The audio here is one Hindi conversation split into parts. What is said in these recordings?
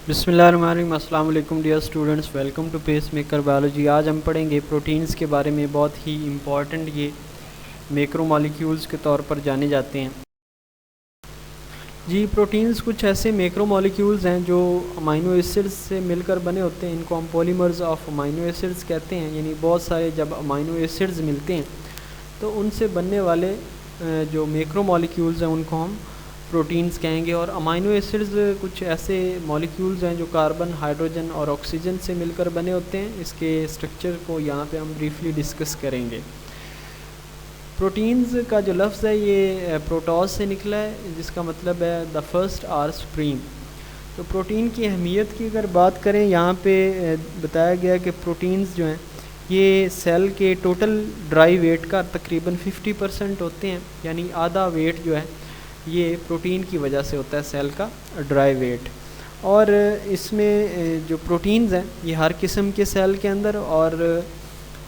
बिस्मिल्लाहिर्रहमानिर्रहीम। अस्सलाम वालेकुम dear students, welcome to pace maker biology. आज हम पढ़ेंगे प्रोटीन्स के बारे में। बहुत ही इम्पॉर्टेंट ये मैक्रोमॉलिक्यूल्स के तौर पर जाने जाते हैं। जी, प्रोटीन्स कुछ ऐसे मैक्रोमॉलिक्यूल्स हैं जो अमाइनो एसिड्स से मिलकर बने होते हैं। इनको हम पॉलीमर्स ऑफ अमाइनो एसिड्स कहते हैं। यानी बहुत सारे जब अमाइनो एसिड्स मिलते हैं तो उनसे बनने वाले जो मैक्रोमॉलिक्यूल्स हैं उनको हम प्रोटीन्स कहेंगे। और अमाइनो एसिड्स कुछ ऐसे मॉलिक्यूल्स हैं जो कार्बन, हाइड्रोजन और ऑक्सीजन से मिलकर बने होते हैं। इसके स्ट्रक्चर को यहाँ पे हम ब्रीफली डिस्कस करेंगे। प्रोटीन्स का जो लफ्ज़ है ये प्रोटॉस से निकला है, जिसका मतलब है द फर्स्ट आर सुप्रीम। तो प्रोटीन की अहमियत की अगर बात करें, यहाँ पे बताया गया कि प्रोटीन्स जो हैं ये सेल के टोटल ड्राई वेट का तकरीबन 50% होते हैं। यानी आधा वेट जो है ये प्रोटीन की वजह से होता है, सेल का ड्राई वेट। और इसमें जो प्रोटीन्स हैं ये हर किस्म के सेल के अंदर और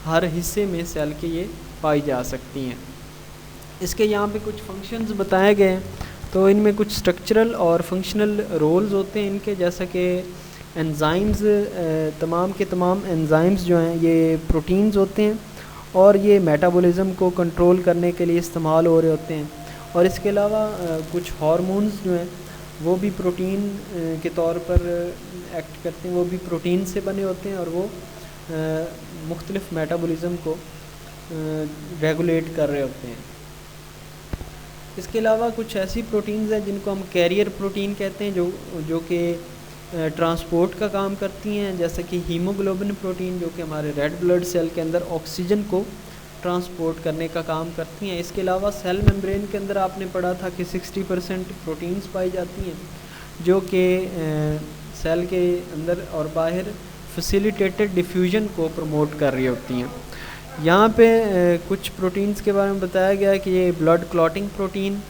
हर हिस्से में सेल के ये पाई जा सकती हैं। इसके यहाँ पे कुछ फंक्शंस बताए गए हैं। तो इनमें कुछ स्ट्रक्चरल और फंक्शनल रोल्स होते हैं इनके, जैसा कि एंजाइम्स, तमाम के तमाम एंजाइम्स जो हैं ये प्रोटीन्स होते हैं और ये मेटाबॉलिज्म को कंट्रोल करने के लिए इस्तेमाल हो रहे होते हैं। और इसके अलावा कुछ हार्मोन्स जो हैं वो भी प्रोटीन के तौर पर एक्ट करते हैं, वो भी प्रोटीन से बने होते हैं और वो मुख्तलिफ मेटाबॉलिज्म को रेगुलेट कर रहे होते हैं। इसके अलावा कुछ ऐसी प्रोटीन्स हैं जिनको हम कैरियर प्रोटीन कहते हैं, जो कि ट्रांसपोर्ट का काम करती हैं, जैसे कि हीमोग्लोबिन प्रोटीन जो कि हमारे रेड ब्लड सेल के अंदर ऑक्सीजन को ट्रांसपोर्ट करने का काम करती हैं। इसके अलावा सेल मेम्ब्रेन के अंदर आपने पढ़ा था कि 60% प्रोटीन्स पाई जाती हैं जो कि सेल के अंदर और बाहर फैसिलिटेटेड डिफ्यूजन को प्रमोट कर रही होती हैं। यहाँ पे कुछ प्रोटीन्स के बारे में बताया गया है कि ये ब्लड क्लॉटिंग प्रोटीन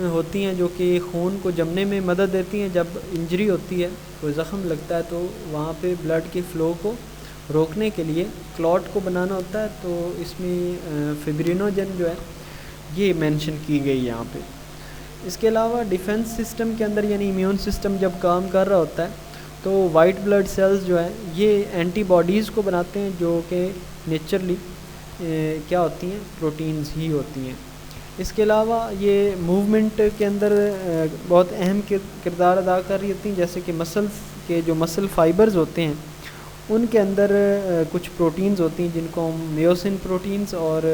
होती हैं जो कि खून को जमने में मदद देती हैं। जब इंजरी होती है, कोई ज़ख़म लगता है, तो वहाँ पे ब्लड के फ़्लो को रोकने के लिए क्लॉट को बनाना होता है। तो इसमें फिब्रिनोजन जो है ये मेंशन की गई यहाँ पे। इसके अलावा डिफेंस सिस्टम के अंदर यानी इम्यून सिस्टम जब काम कर रहा होता है तो वाइट ब्लड सेल्स जो है ये एंटीबॉडीज़ को बनाते हैं जो कि नेचुरली क्या होती हैं, प्रोटीन्स ही होती हैं। इसके अलावा ये मूवमेंट के अंदर बहुत अहम किरदार अदा कर रही होती हैं, जैसे कि मसल्स के जो मसल फाइबर्स होते हैं उनके अंदर कुछ प्रोटीन्स होती हैं जिनको हम मियोसिन प्रोटीन्स और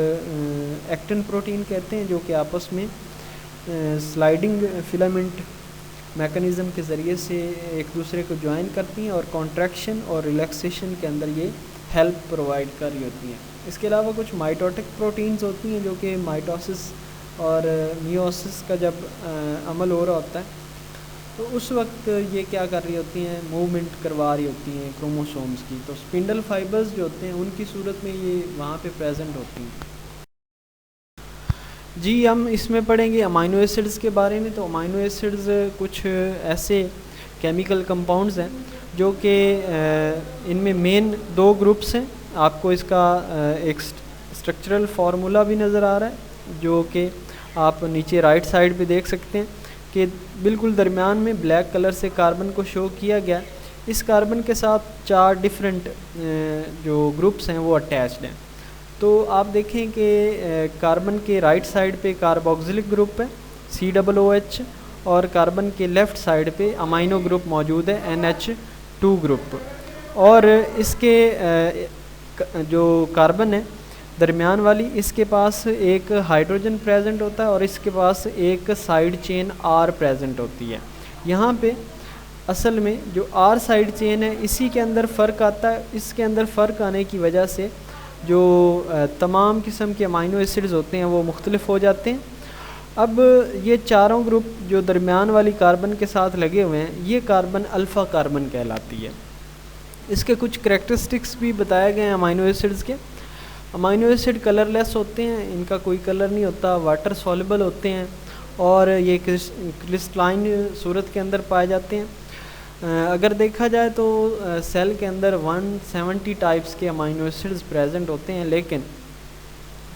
एक्टिन प्रोटीन कहते हैं, जो कि आपस में स्लाइडिंग फिलामेंट मैकेनिज़्म के ज़रिए से एक दूसरे को ज्वाइन करती हैं और कॉन्ट्रैक्शन और रिलैक्सेशन के अंदर ये हेल्प प्रोवाइड कर रही होती हैं। इसके अलावा कुछ माइटोटिक प्रोटीन्स होती हैं जो कि माइटोसिस और मियोसिस का जब अमल हो रहा होता है तो उस वक्त ये क्या कर रही होती हैं, मूवमेंट करवा रही होती हैं क्रोमोसोम्स की। तो स्पिंडल फाइबर्स जो होते हैं उनकी सूरत में ये वहाँ पे प्रेजेंट होती हैं। जी, हम इसमें पढ़ेंगे अमाइनो एसिड्स के बारे में। तो अमाइनो एसिड्स कुछ ऐसे केमिकल कंपाउंड्स हैं जो कि इनमें मेन 2 ग्रुप्स हैं। आपको इसका एक स्ट्रक्चरल फार्मूला भी नज़र आ रहा है जो कि आप नीचे राइट साइड पे देख सकते हैं कि बिल्कुल दरमियान में ब्लैक कलर से कार्बन को शो किया गया। इस कार्बन के साथ 4 डिफरेंट जो ग्रुप्स हैं वो अटैच्ड हैं। तो आप देखें कि कार्बन के राइट साइड पे कार्बोक्सिलिक ग्रुप है COOH और कार्बन के लेफ़्ट साइड पे अमाइनो ग्रुप मौजूद है NH2 ग्रुप। और इसके जो कार्बन है दरमियान वाली, इसके पास एक हाइड्रोजन प्रेजेंट होता है और इसके पास एक साइड चेन R प्रेजेंट होती है। यहाँ पे असल में जो R साइड चेन है इसी के अंदर फ़र्क आता है। इसके अंदर फ़र्क आने की वजह से जो तमाम किस्म के अमाइनो एसिड्स होते हैं वो मुख्तलिफ हो जाते हैं। अब ये चारों ग्रुप जो दरमियान वाली कार्बन के साथ लगे हुए हैं ये कार्बन अल्फ़ा कार्बन कहलाती है। इसके कुछ करैक्टरिस्टिक्स भी बताए गए हैं अमाइनो एसिड्स के। अमाइनो एसिड कलरलेस होते हैं, इनका कोई कलर नहीं होता, वाटर सॉल्युबल होते हैं और ये क्रिस्टलाइन सूरत के अंदर पाए जाते हैं। अगर देखा जाए तो सेल के अंदर 170 टाइप्स के अमाइनो एसिड्स प्रेजेंट होते हैं, लेकिन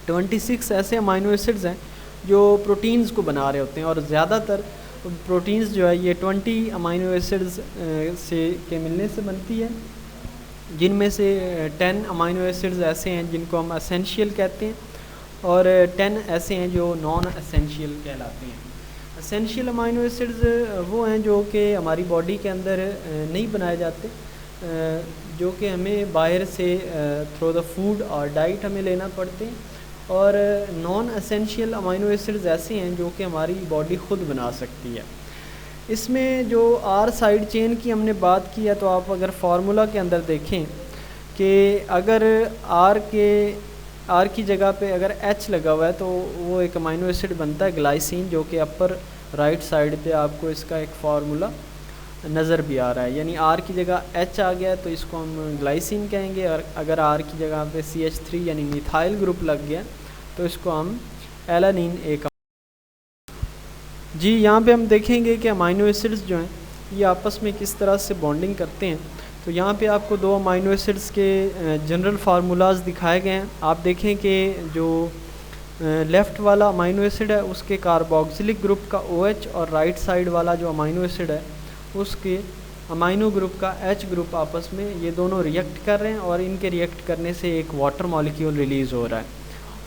26 ऐसे अमाइनो एसिड्स हैं जो प्रोटीन्स को बना रहे होते हैं और ज़्यादातर प्रोटीन्स जो है ये 20 अमाइनो एसिड्स से के मिलने से बनती है, जिनमें से 10 अमाइनो एसिड्स ऐसे हैं जिनको हम एसेंशियल कहते हैं और 10 ऐसे हैं जो नॉन एसेंशियल कहलाते हैं। एसेंशियल अमाइनो एसिड्स वो हैं जो कि हमारी बॉडी के अंदर नहीं बनाए जाते, जो कि हमें बाहर से थ्रू द फूड और डाइट हमें लेना पड़ते हैं, और नॉन एसेंशियल अमाइनो एसिड्स ऐसे हैं जो कि हमारी बॉडी ख़ुद बना सकती है। इसमें जो आर साइड चेन की हमने बात की है, तो आप अगर फार्मूला के अंदर देखें कि अगर आर की जगह पे अगर एच लगा हुआ है तो वो एक अमाइनो एसिड बनता है ग्लाइसिन, जो कि अपर राइट साइड पे आपको इसका एक फार्मूला नज़र भी आ रहा है। यानी आर की जगह एच आ गया तो इसको हम ग्लाइसिन कहेंगे, और अगर आर की जगह पे CH3 यानी मिथाइल ग्रुप लग गया तो इसको हम एलानिन एक। जी यहाँ पे हम देखेंगे कि अमाइनो एसिड्स जो हैं ये आपस में किस तरह से बॉन्डिंग करते हैं। तो यहाँ पे आपको 2 अमाइनो एसिड्स के जनरल फार्मूलाज दिखाए गए हैं। आप देखें कि जो लेफ़्ट वाला अमाइनो एसिड है उसके कार्बोक्सिलिक ग्रुप का OH, और राइट साइड वाला जो अमाइनो एसिड है उसके अमाइनो ग्रुप का H ग्रुप आपस में ये दोनों रिएक्ट कर रहे हैं, और इनके रिएक्ट करने से एक वाटर मॉलिक्यूल रिलीज़ हो रहा है।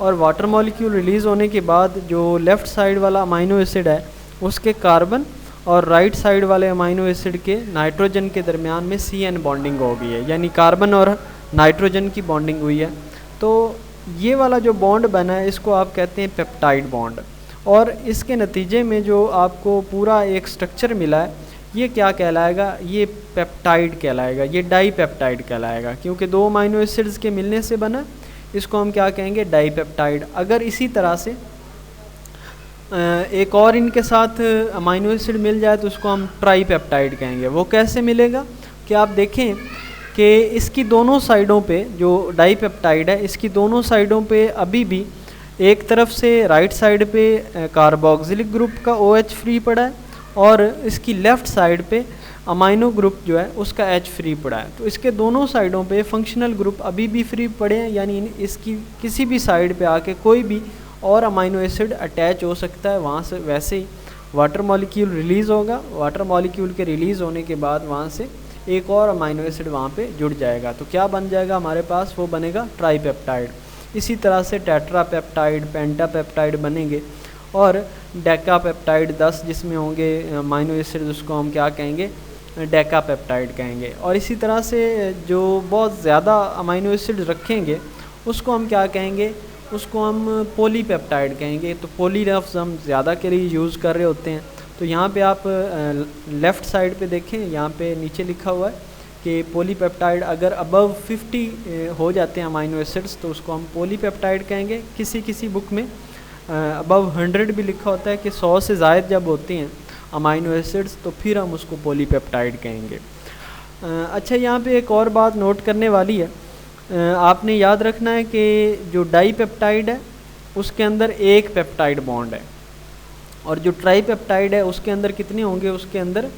और वाटर मॉलिक्यूल रिलीज़ होने के बाद जो लेफ़्ट साइड वाला अमाइनो एसिड है उसके कार्बन और राइट साइड वाले अमाइनो एसिड के नाइट्रोजन के दरमियान में CN बॉन्डिंग हो गई है, यानी कार्बन और नाइट्रोजन की बॉन्डिंग हुई है। तो ये वाला जो बॉन्ड बना है इसको आप कहते हैं पेप्टाइड बॉन्ड, और इसके नतीजे में जो आपको पूरा एक स्ट्रक्चर मिला है ये क्या कहलाएगा, ये पेप्टाइड कहलाएगा, ये डाई पेप्टाइड कहलाएगा, क्योंकि 2 अमाइनो एसिड्स के मिलने से बना। इसको हम क्या कहेंगे, डाई पेप्टाइड। अगर इसी तरह से एक और इनके साथ अमाइनो एसिड मिल जाए तो उसको हम ट्राई पेप्टाइड कहेंगे। वो कैसे मिलेगा कि आप देखें कि इसकी दोनों साइडों पे जो डाई पेप्टाइड है इसकी दोनों साइडों पे अभी भी एक तरफ से राइट साइड पे कार्बोक्सिलिक ग्रुप का OH फ्री पड़ा है, और इसकी लेफ़्ट साइड पे अमाइनो ग्रुप जो है उसका H फ्री पड़ा है। तो इसके दोनों साइडों पे फंक्शनल ग्रुप अभी भी फ्री पड़े हैं, यानी इसकी किसी भी साइड पे आके कोई भी और अमाइनो एसिड अटैच हो सकता है। वहाँ से वैसे ही वाटर मॉलिक्यूल रिलीज़ होगा, वाटर मॉलिक्यूल के रिलीज़ होने के बाद वहाँ से एक और अमाइनो एसिड वहाँ पे जुड़ जाएगा। तो क्या बन जाएगा हमारे पास, वो बनेगा ट्राईपेप्टाइड। इसी तरह से टेट्रापेप्टाइड, पेंटापेप्टाइड बनेंगे, और डेकापेप्टाइड 10 जिसमें होंगे अमाइनो एसिड उसको हम क्या कहेंगे, डेकापेप्टाइड कहेंगे। और इसी तरह से जो बहुत ज़्यादा अमाइनो एसिड रखेंगे उसको हम क्या कहेंगे, उसको हम पॉलीपेप्टाइड कहेंगे। तो पॉली लफ्ज़ हम ज़्यादा के लिए यूज़ कर रहे होते हैं। तो यहाँ पे आप लेफ़्ट साइड पे देखें, यहाँ पे नीचे लिखा हुआ है कि पॉलीपेप्टाइड अगर अबव 50 हो जाते हैं अमाइनो एसिड्स तो उसको हम पॉलीपेप्टाइड कहेंगे। किसी बुक में अबव 100 भी लिखा होता है कि 100 से ज़ायद जब होते हैं अमाइनो एसिड्स तो फिर हम उसको पॉलीपेप्टाइड कहेंगे। अच्छा, यहाँ पे एक और बात नोट करने वाली है। आपने याद रखना है कि जो डाईपेप्टाइड है उसके अंदर एक पेप्टाइड बॉन्ड है, और जो ट्राईपेप्टाइड है उसके अंदर कितने होंगे, उसके अंदर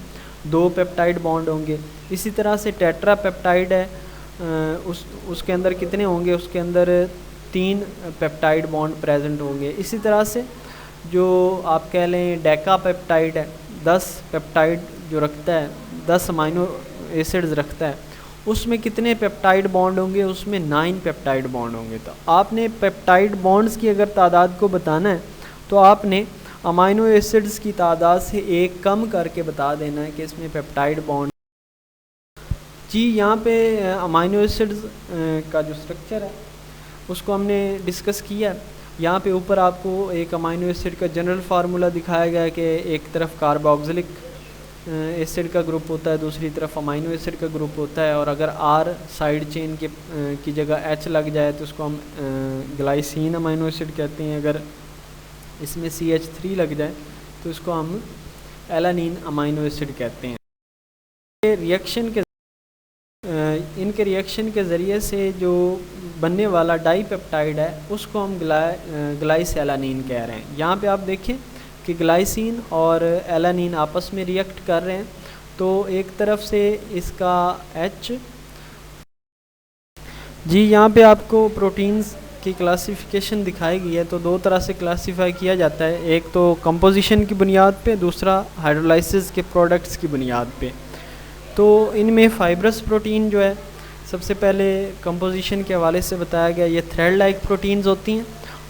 2 पेप्टाइड बॉन्ड होंगे। इसी तरह से टेट्रापेप्टाइड है, उसके अंदर कितने होंगे, उसके अंदर 3 पेप्टाइड बॉन्ड प्रेजेंट होंगे। इसी तरह से जो आप कह लें डेकापेप्टाइड है, 10 पेप्टाइड जो रखता है, 10 अमाइनो एसिड्स रखता है, उसमें कितने पेप्टाइड बॉन्ड होंगे, उसमें 9 पेप्टाइड बॉन्ड होंगे। तो आपने पेप्टाइड बॉन्ड्स की अगर तादाद को बताना है तो आपने अमाइनो एसिड्स की तादाद से एक कम करके बता देना है कि इसमें पेप्टाइड बॉन्ड। जी, यहाँ पे अमाइनो एसिड्स का जो स्ट्रक्चर है उसको हमने डिस्कस किया। यहाँ पे ऊपर आपको एक अमाइनो एसिड का जनरल फार्मूला दिखाया गया है कि एक तरफ कार्बोक्सिलिक एसिड का ग्रुप होता है, दूसरी तरफ अमाइनो एसिड का ग्रुप होता है, और अगर आर साइड चेन के की जगह एच लग जाए तो उसको हम ग्लाइसिन अमाइनो एसिड कहते हैं। अगर इसमें CH3 लग जाए तो इसको हम एलानिन अमाइनो एसिड कहते हैं। रिएक्शन के इनके रिएक्शन के ज़रिए से जो बनने वाला डाईपेप्टाइड है उसको हम ग्लाइसएलानिन कह रहे हैं। यहाँ पे आप देखें कि ग्लाइसिन और एलानिन आपस में रिएक्ट कर रहे हैं, तो एक तरफ से इसका H। जी, यहाँ पे आपको प्रोटीन्स की क्लासिफिकेशन दिखाई गई है तो दो तरह से क्लासीफाई किया जाता है, एक तो कंपोजिशन की बुनियाद पे, दूसरा हाइड्रोलाइसिस के प्रोडक्ट्स की बुनियाद पे। तो इनमें फाइब्रस प्रोटीन जो है सबसे पहले कंपोजिशन के हवाले से बताया गया, ये थ्रेड लाइक प्रोटीन्स होती हैं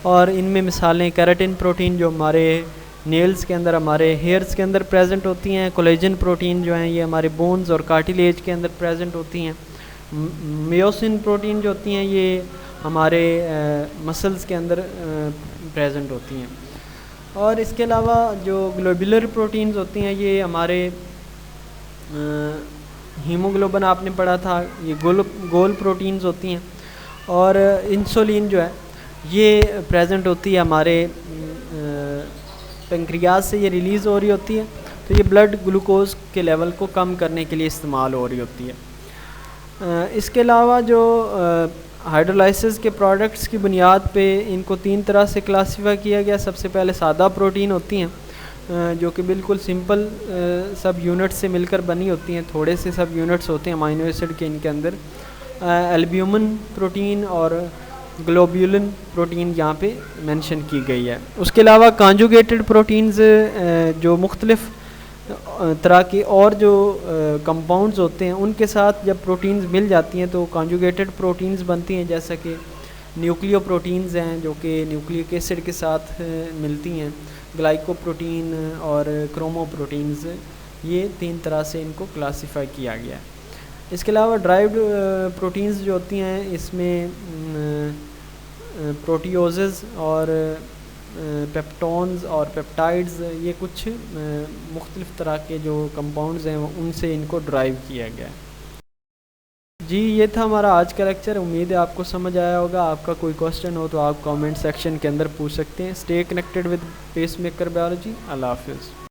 और इनमें मिसालें केराटिन प्रोटीन जो हमारे नेल्स के अंदर, हमारे हेयर्स के अंदर प्रेजेंट होती हैं, कोलेजन प्रोटीन जो हैं ये हमारे बोन्स और कार्टिलेज के अंदर प्रेजेंट होती हैं, मियोसिन प्रोटीन जो होती हैं ये हमारे मसल्स के अंदर प्रेजेंट होती हैं। और इसके अलावा जो ग्लोबुलर प्रोटीन्स होती हैं ये हमारे हीमोग्लोबिन आपने पढ़ा था, ये गोल प्रोटीन्स होती हैं। और इंसुलिन जो है ये प्रेजेंट होती है हमारे पेंक्रियाज से, ये रिलीज़ हो रही होती है, तो ये ब्लड ग्लूकोज के लेवल को कम करने के लिए इस्तेमाल हो रही होती है। इसके अलावा जो हाइड्रोलाइसिस के प्रोडक्ट्स की बुनियाद पे इनको तीन तरह से क्लासीफाई किया गया। सबसे पहले सादा प्रोटीन होती हैं जो कि बिल्कुल सिंपल सब यूनिट से मिलकर बनी होती हैं, थोड़े से सब यूनिट्स होते हैं अमाइनो एसिड के इनके अंदर। एल्ब्यूमिन प्रोटीन और ग्लोब्यूलिन प्रोटीन यहाँ पे मेंशन की गई है। उसके अलावा कॉन्जुगेटेड प्रोटीन्स जो मुख्तलिफ़ तरह के और जो कंपाउंड्स होते हैं उनके साथ जब प्रोटीन्स मिल जाती हैं तो कॉन्जुगेटेड प्रोटीन्स बनती हैं, जैसा कि न्यूक्लियो प्रोटीन्स हैं जो कि न्यूक्लिक एसिड के साथ मिलती हैं, ग्लाइकोप्रोटीन और क्रोमोप्रोटीन्स, ये तीन तरह से इनको क्लासीफाई किया गया है। इसके अलावा ड्राइव्ड प्रोटीन्स जो होती हैं इसमें प्रोटियोजेज और पेप्टोन्स और पेप्टाइड्स, ये कुछ मुख्तलिफ़ तरह के जो कंपाउंड्स हैं उनसे इनको ड्राइव किया गया है। जी ये था हमारा आज का लेक्चर, उम्मीद है आपको समझ आया होगा। आपका कोई क्वेश्चन हो तो आप कमेंट सेक्शन के अंदर पूछ सकते हैं। Stay connected with pacemaker biology. अल्लाह हाफिज़।